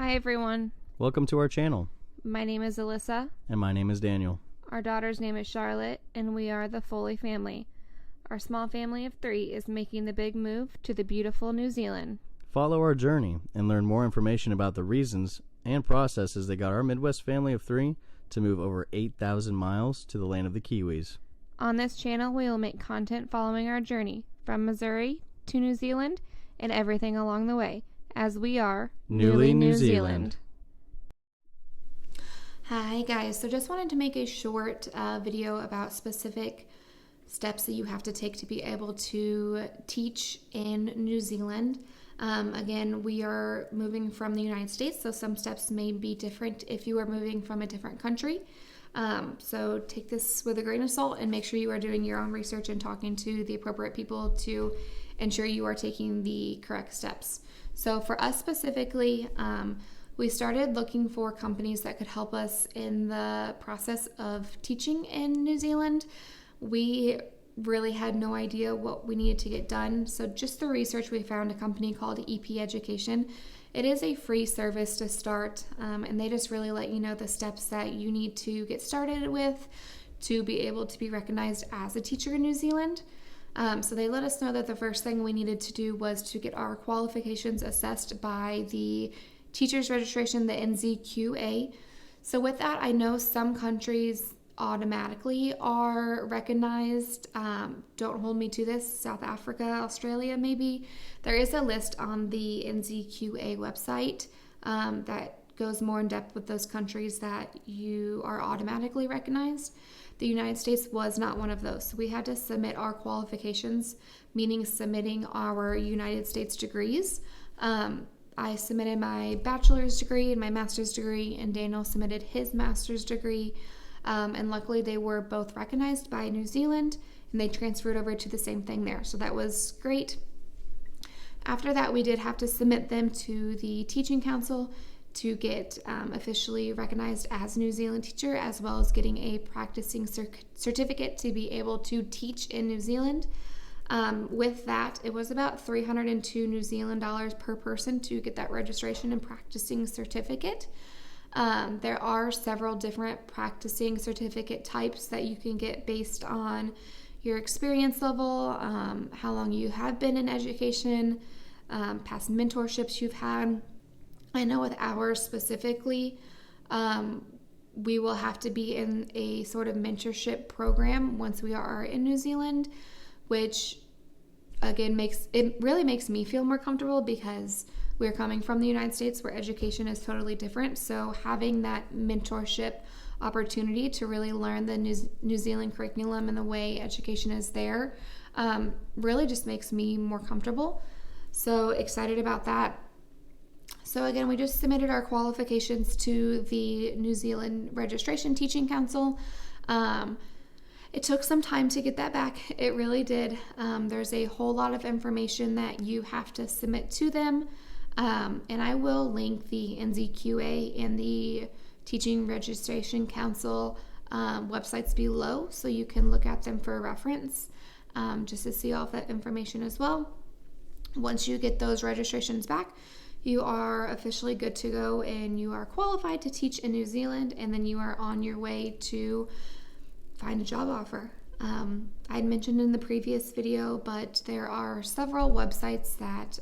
Hi everyone, Welcome to our channel, my name is Alyssa, and my name is Daniel. our daughter's name is Charlotte, and we are the Foley Family. Our small family of 3 is making the big move to the beautiful New Zealand. Follow our journey and learn more information about the reasons and processes that got our Midwest family of 3 to move over 8,000 miles to the land of the Kiwis. On this channel, we will make content following our journey from Missouri to New Zealand and everything along the way, as we are Newly New Zealand. Hi guys, so just wanted to make a short video about specific steps that you have to take to be able to teach in New Zealand. Again, we are moving from the United States, so some steps may be different if you are moving from a different country. So take this with a grain of salt and make sure you are doing your own research and talking to the appropriate people to ensure you are taking the correct steps. So for us specifically, we started looking for companies that could help us in the process of teaching in New Zealand. We really had no idea what we needed to get done. So just through research, we found a company called EP Education. It is a free service to start, and they just really let you know the steps that you need to get started with to be able to be recognized as a teacher in New Zealand. So they let us know that the first thing we needed to do was to get our qualifications assessed by the teacher's registration, the NZQA. So with that, I know some countries automatically are recognized. Don't hold me to this. South Africa, Australia, maybe. There is a list on the NZQA website that goes more in depth with those countries that you are automatically recognized. The United States was not one of those. So we had to submit our qualifications, meaning submitting our United States degrees. I submitted my bachelor's degree and my master's degree, and Daniel submitted his master's degree. And luckily they were both recognized by New Zealand, and they transferred over to the same thing there. So that was great. After that, we did have to submit them to the Teaching Council to get officially recognized as a New Zealand teacher, as well as getting a practicing certificate to be able to teach in New Zealand. With that, it was about 302 New Zealand dollars per person to get that registration and practicing certificate. There are several different practicing certificate types that you can get based on your experience level, how long you have been in education, past mentorships you've had. I know with ours specifically, we will have to be in a sort of mentorship program once we are in New Zealand, which again really makes me feel more comfortable because we're coming from the United States where education is totally different. So having that mentorship opportunity to really learn the New Zealand curriculum and the way education is there really just makes me more comfortable. So excited about that. So again, we just submitted our qualifications to the New Zealand Registration Teaching Council. It took some time to get that back. It really did. There's a whole lot of information that you have to submit to them. And I will link the NZQA and the Teaching Registration Council websites below so you can look at them for reference, just to see all of that information as well. Once you get those registrations back, you are officially good to go and you are qualified to teach in New Zealand, and then you are on your way to find a job offer. I'd mentioned in the previous video, but there are several websites that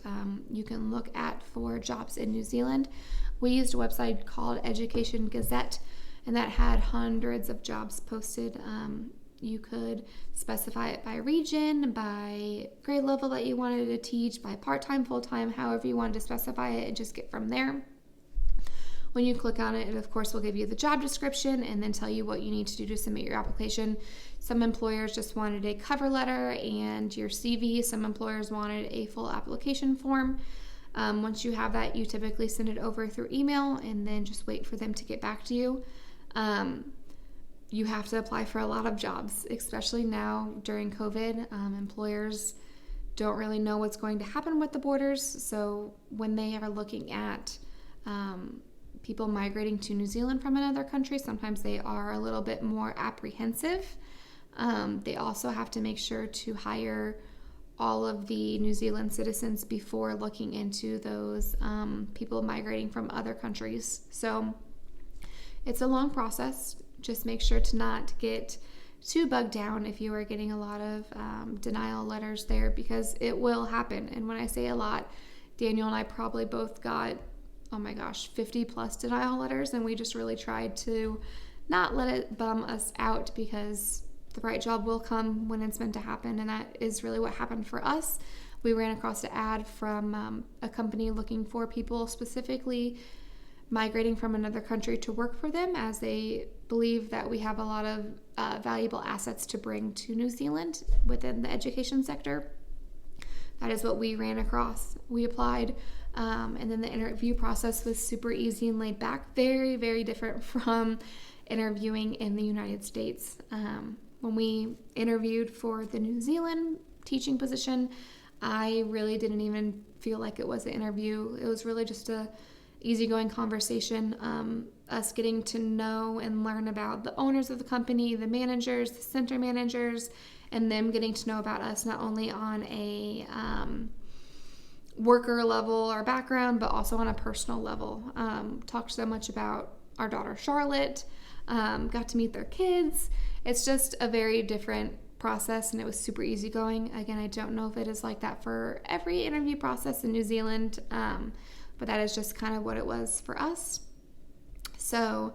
you can look at for jobs in New Zealand. We used a website called Education Gazette, and that had hundreds of jobs posted. You could specify it by region, by grade level that you wanted to teach, by part-time, full-time, however you wanted to specify it, and just get from there. When you click on it, it of course will give you the job description and then tell you what you need to do to submit your application. Some employers just wanted a cover letter and your CV. Some employers wanted a full application form. Once you have that, you typically send it over through email and then just wait for them to get back to you. You have to apply for a lot of jobs, especially now during COVID. Employers don't really know what's going to happen with the borders. So when they are looking at people migrating to New Zealand from another country, sometimes they are a little bit more apprehensive. They also have to make sure to hire all of the New Zealand citizens before looking into those people migrating from other countries. So it's a long process. Just make sure to not get too bogged down if you are getting a lot of denial letters there, because it will happen. And when I say a lot, Daniel and I probably both got, 50 plus denial letters, and we just really tried to not let it bum us out, because the right job will come when it's meant to happen, and that is really what happened for us. We ran across an ad from a company looking for people specifically migrating from another country to work for them, as they believe that we have a lot of valuable assets to bring to New Zealand within the education sector. That is what we ran across. We applied, and then the interview process was super easy and laid back. Very, very different from interviewing in the United States. When we interviewed for the New Zealand teaching position, I really didn't even feel like it was an interview. It was really just a easygoing conversation, us getting to know and learn about the owners of the company, the managers, the center managers, and them getting to know about us, not only on a worker level or background, but also on a personal level. Talked so much about our daughter Charlotte, got to meet their kids. It's just a very different process, and it was super easygoing. Again, I don't know if it is like that for every interview process in New Zealand, but that is just kind of what it was for us. So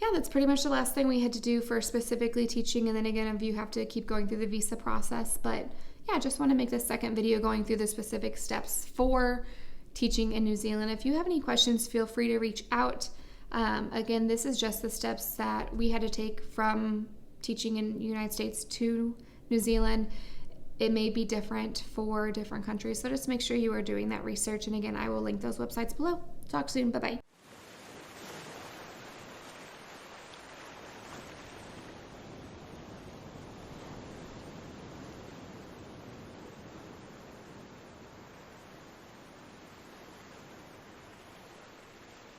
yeah, that's pretty much the last thing we had to do for specifically teaching. And then again, if you have to keep going through the visa process. But yeah, I just want to make this second video going through the specific steps for teaching in New Zealand. If you have any questions, feel free to reach out. Again, this is just the steps that we had to take from teaching in the United States to New Zealand. It may be different for different countries, so just make sure you are doing that research. And again, I will link those websites below. Talk soon. Bye-bye.